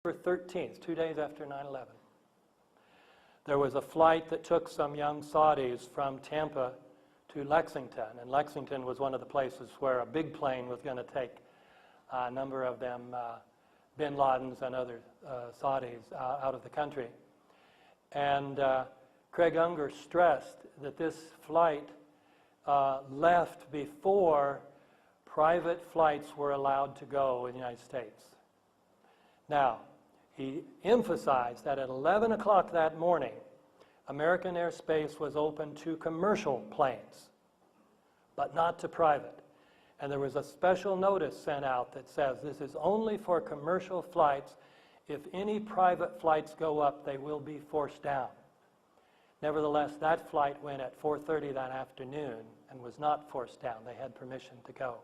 13th, 2 days after 9/11. There was a flight that took some young Saudis from Tampa to Lexington, and Lexington was one of the places where a big plane was going to take a number of them, bin Ladens and other Saudis, out of the country. And Craig Unger stressed that this flight left before private flights were allowed to go in the United States. Now, he emphasized that at 11 o'clock that morning, American airspace was open to commercial planes, but not to private. And there was a special notice sent out that says this is only for commercial flights. If any private flights go up, they will be forced down. Nevertheless, that flight went at 4:30 that afternoon and was not forced down. They had permission to go.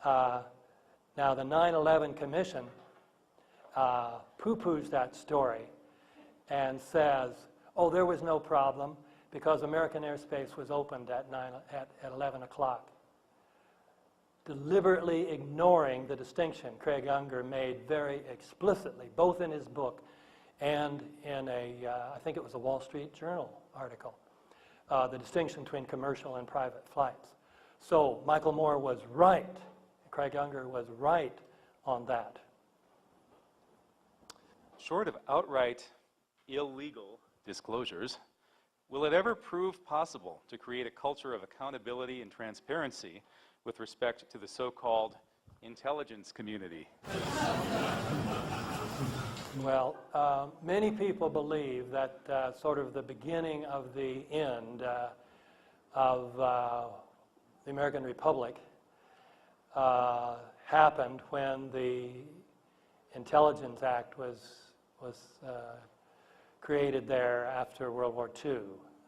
Now, the 9/11 Commission poo-poos that story and says, oh, there was no problem because American airspace was opened at 11 o'clock. Deliberately ignoring the distinction Craig Unger made very explicitly, both in his book and in I think it was a Wall Street Journal article, the distinction between commercial and private flights. So Michael Moore was right. Craig Unger was right on that. Short of outright illegal disclosures, will it ever prove possible to create a culture of accountability and transparency with respect to the so-called intelligence community? Well, many people believe that sort of the beginning of the end of the American Republic happened when the Intelligence Act was created there after World War II,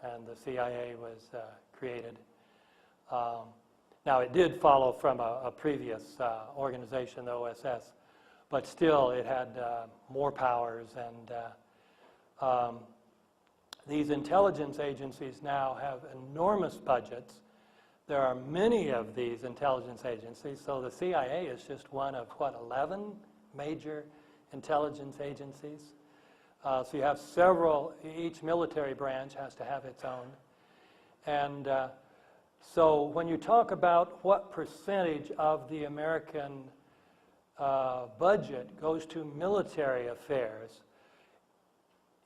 and the CIA was created. Now, it did follow from a previous organization, the OSS, but still it had more powers, and these intelligence agencies now have enormous budgets. There are many of these intelligence agencies, so the CIA is just one of, 11 major intelligence agencies? So you have several, each military branch has to have its own. And so when you talk about what percentage of the American budget goes to military affairs,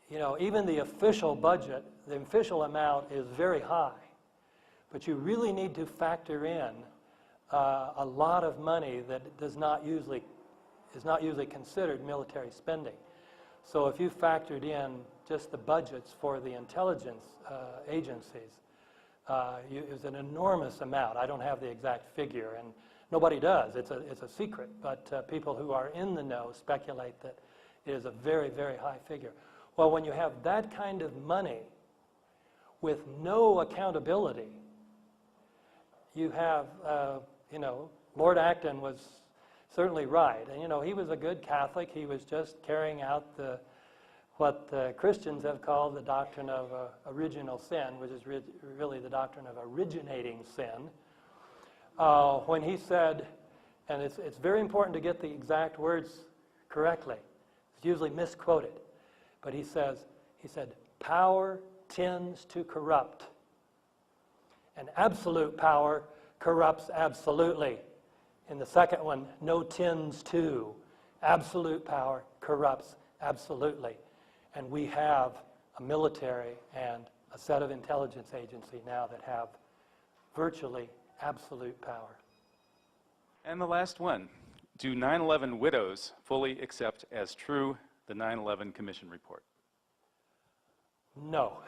you know, even the official budget, the official amount is very high. But you really need to factor in a lot of money that is not usually considered military spending. So if you factored in just the budgets for the intelligence agencies, it was an enormous amount. I don't have the exact figure, and nobody does. It's a secret, but people who are in the know speculate that it is a very, very high figure. Well, when you have that kind of money with no accountability, you have, you know, Lord Acton was certainly right. And, you know, he was a good Catholic. He was just carrying out what Christians have called the doctrine of original sin, which is really the doctrine of originating sin. When he said, and it's very important to get the exact words correctly. It's usually misquoted. But he said, power tends to corrupt. And absolute power corrupts absolutely. In the second one, no tends to. Absolute power corrupts absolutely. And we have a military and a set of intelligence agencies now that have virtually absolute power. And the last one, do 9/11 widows fully accept as true the 9/11 Commission report? No.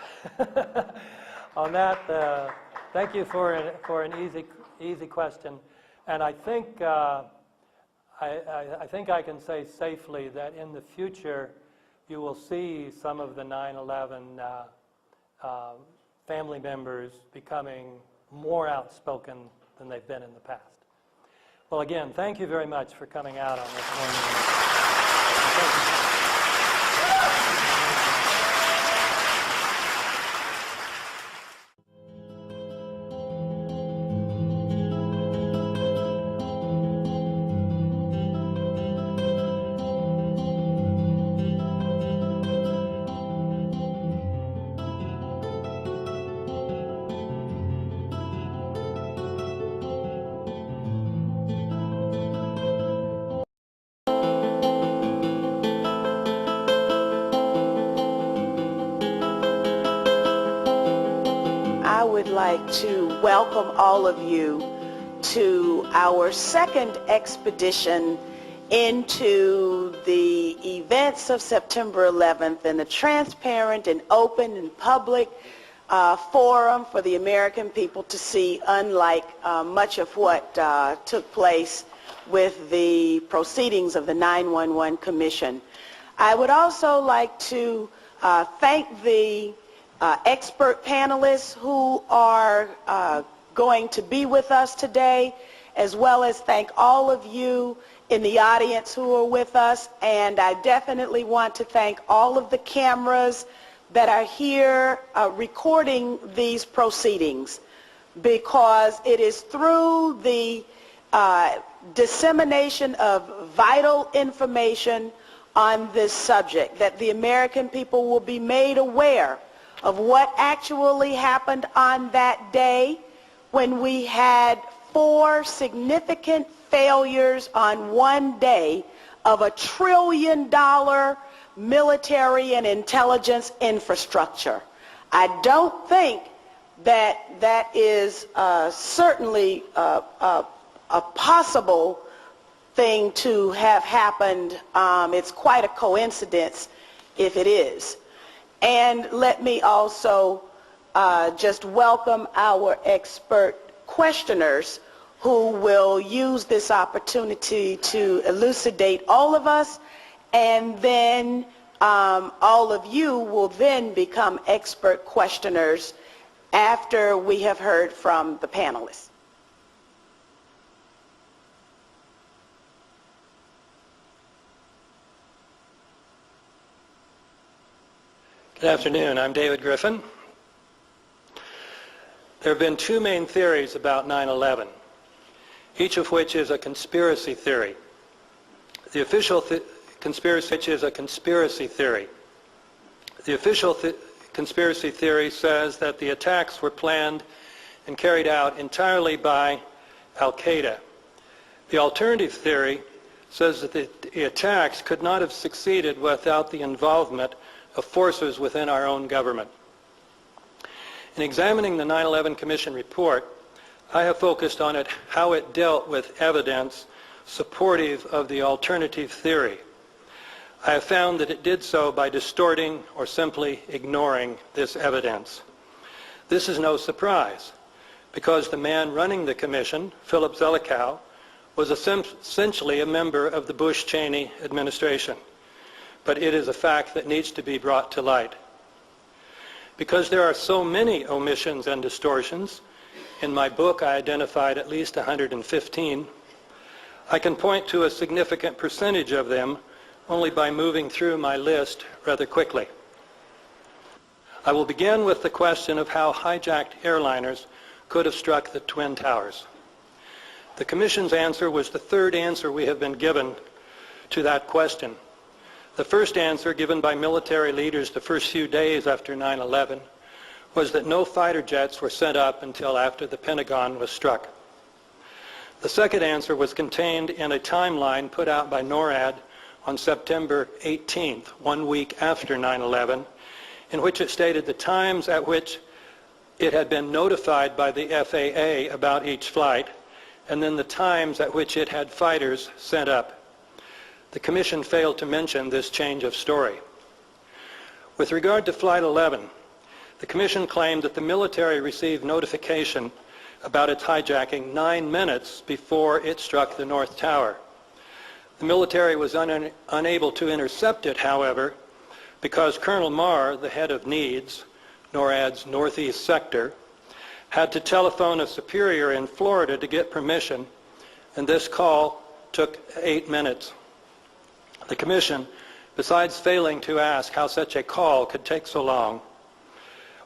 On that, thank you for an easy question. And I think I think I can say safely that in the future you will see some of the 9/11 family members becoming more outspoken than they've been in the past. Well, again, thank you very much for coming out on this morning. like to welcome all of you to our second expedition into the events of September 11th and the transparent and open and public forum for the American people to see, unlike much of what took place with the proceedings of the 9/11 Commission. I would also like to thank the expert panelists who are going to be with us today, as well as thank all of you in the audience who are with us. And I definitely want to thank all of the cameras that are here recording these proceedings, because it is through the dissemination of vital information on this subject that the American people will be made aware of what actually happened on that day when we had 4 significant failures on one day of $1 trillion military and intelligence infrastructure. I don't think that that is certainly a possible thing to have happened. It's quite a coincidence if it is. And let me also just welcome our expert questioners who will use this opportunity to elucidate all of us, and then all of you will then become expert questioners after we have heard from the panelists. Good afternoon. I'm David Griffin. There have been 2 main theories about 9/11, each of which is a conspiracy theory. The official conspiracy is a conspiracy theory. The official conspiracy theory says that the attacks were planned and carried out entirely by Al-Qaeda. The alternative theory says that the attacks could not have succeeded without the involvement of forces within our own government. In examining the 9/11 Commission report, I have focused on how it dealt with evidence supportive of the alternative theory. I have found that it did so by distorting or simply ignoring this evidence. This is no surprise, because the man running the commission, Philip Zelikow, was essentially a member of the Bush-Cheney administration. But it is a fact that needs to be brought to light. Because there are so many omissions and distortions, in my book I identified at least 115, I can point to a significant percentage of them only by moving through my list rather quickly. I will begin with the question of how hijacked airliners could have struck the Twin Towers. The Commission's answer was the third answer we have been given to that question. The first answer, given by military leaders the first few days after 9/11, was that no fighter jets were sent up until after the Pentagon was struck. The second answer was contained in a timeline put out by NORAD on September 18th, 1 week after 9/11, in which it stated the times at which it had been notified by the FAA about each flight, and then the times at which it had fighters sent up. The Commission failed to mention this change of story. With regard to Flight 11, the Commission claimed that the military received notification about its hijacking 9 minutes before it struck the North Tower. The military was unable to intercept it, however, because Colonel Marr, the head of NEADS, NORAD's Northeast Sector, had to telephone a superior in Florida to get permission, and this call took 8 minutes. The Commission, besides failing to ask how such a call could take so long,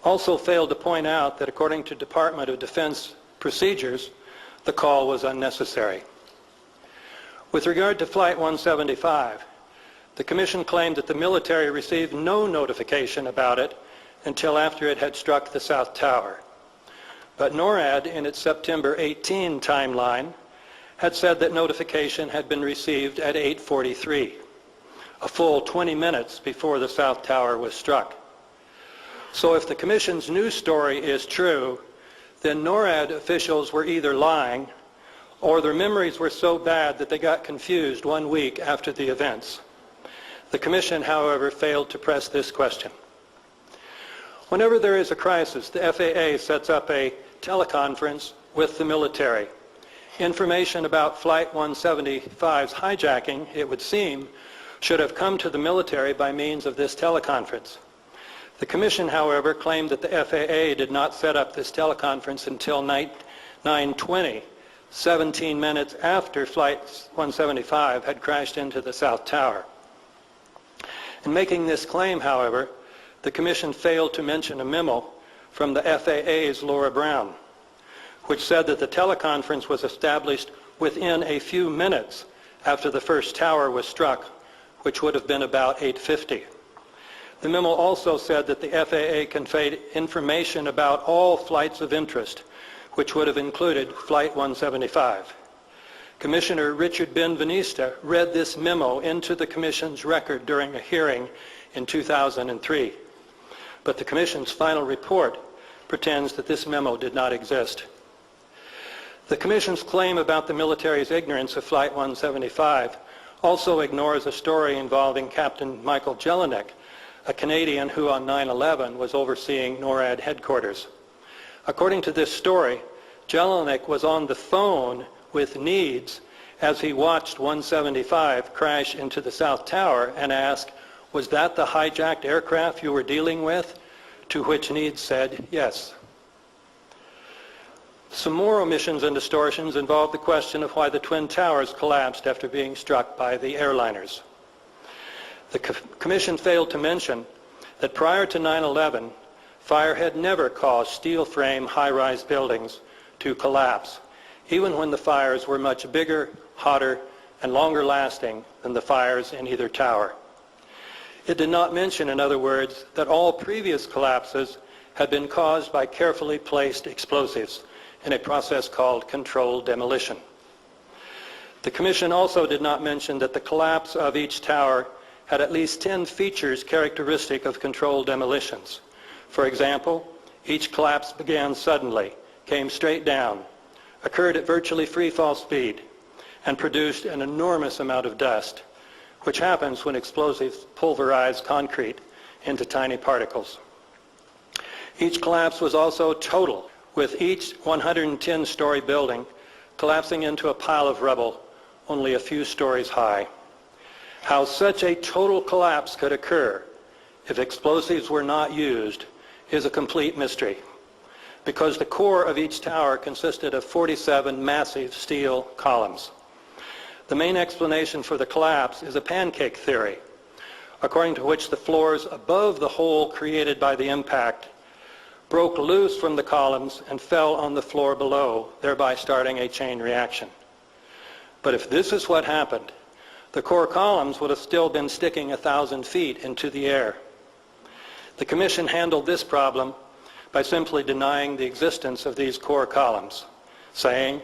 also failed to point out that according to Department of Defense procedures, the call was unnecessary. With regard to Flight 175, the Commission claimed that the military received no notification about it until after it had struck the South Tower. But NORAD, in its September 18 timeline, had said that notification had been received at 8:43. A full 20 minutes before the South Tower was struck. So if the Commission's news story is true, then NORAD officials were either lying or their memories were so bad that they got confused 1 week after the events. The Commission, however, failed to press this question. Whenever there is a crisis, the FAA sets up a teleconference with the military. Information about Flight 175's hijacking, it would seem, should have come to the military by means of this teleconference. The Commission, however, claimed that the FAA did not set up this teleconference until 9:20, 17 minutes after Flight 175 had crashed into the South Tower. In making this claim, however, the Commission failed to mention a memo from the FAA's Laura Brown, which said that the teleconference was established within a few minutes after the first tower was struck, which would have been about 8:50. The memo also said that the FAA conveyed information about all flights of interest, which would have included Flight 175. Commissioner Richard Benveniste read this memo into the Commission's record during a hearing in 2003. But the Commission's final report pretends that this memo did not exist. The Commission's claim about the military's ignorance of Flight 175 also ignores a story involving Captain Michael Jelinek, a Canadian who on 9/11 was overseeing NORAD headquarters. According to this story, Jelinek was on the phone with Needs as he watched 175 crash into the South Tower and asked, "Was that the hijacked aircraft you were dealing with?" To which Needs said, "Yes." Some more omissions and distortions involve the question of why the Twin Towers collapsed after being struck by the airliners. The Commission failed to mention that prior to 9/11, fire had never caused steel frame high-rise buildings to collapse, even when the fires were much bigger, hotter, and longer lasting than the fires in either tower. It did not mention, in other words, that all previous collapses had been caused by carefully placed explosives in a process called controlled demolition. The Commission also did not mention that the collapse of each tower had at least 10 features characteristic of controlled demolitions. For example, each collapse began suddenly, came straight down, occurred at virtually free fall speed, and produced an enormous amount of dust, which happens when explosives pulverize concrete into tiny particles. Each collapse was also total, with each 110-story building collapsing into a pile of rubble only a few stories high. How such a total collapse could occur if explosives were not used is a complete mystery, because the core of each tower consisted of 47 massive steel columns. The main explanation for the collapse is a pancake theory, according to which the floors above the hole created by the impact broke loose from the columns and fell on the floor below, thereby starting a chain reaction. But if this is what happened, the core columns would have still been sticking 1,000 feet into the air. The Commission handled this problem by simply denying the existence of these core columns, saying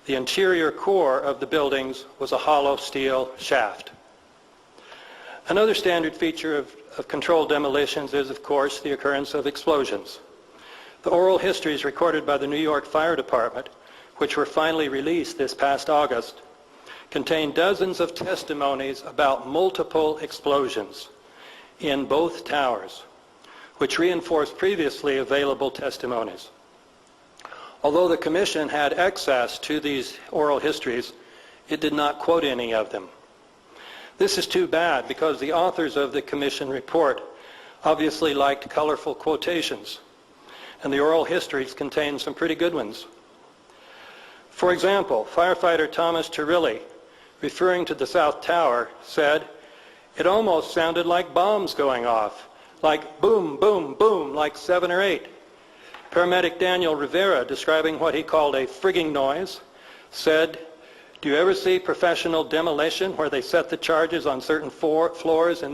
the interior core of the buildings was a hollow steel shaft. Another standard feature of controlled demolitions is, of course, the occurrence of explosions. The oral histories recorded by the New York Fire Department, which were finally released this past August, contain dozens of testimonies about multiple explosions in both towers, which reinforce previously available testimonies. Although the Commission had access to these oral histories, it did not quote any of them. This is too bad, because the authors of the Commission report obviously liked colorful quotations, and the oral histories contain some pretty good ones. For example, firefighter Thomas Turilli, referring to the South Tower, said, "It almost sounded like bombs going off, like boom, boom, boom, like 7 or 8. Paramedic Daniel Rivera, describing what he called a frigging noise, said, "Do you ever see professional demolition where they set the charges on certain floors and then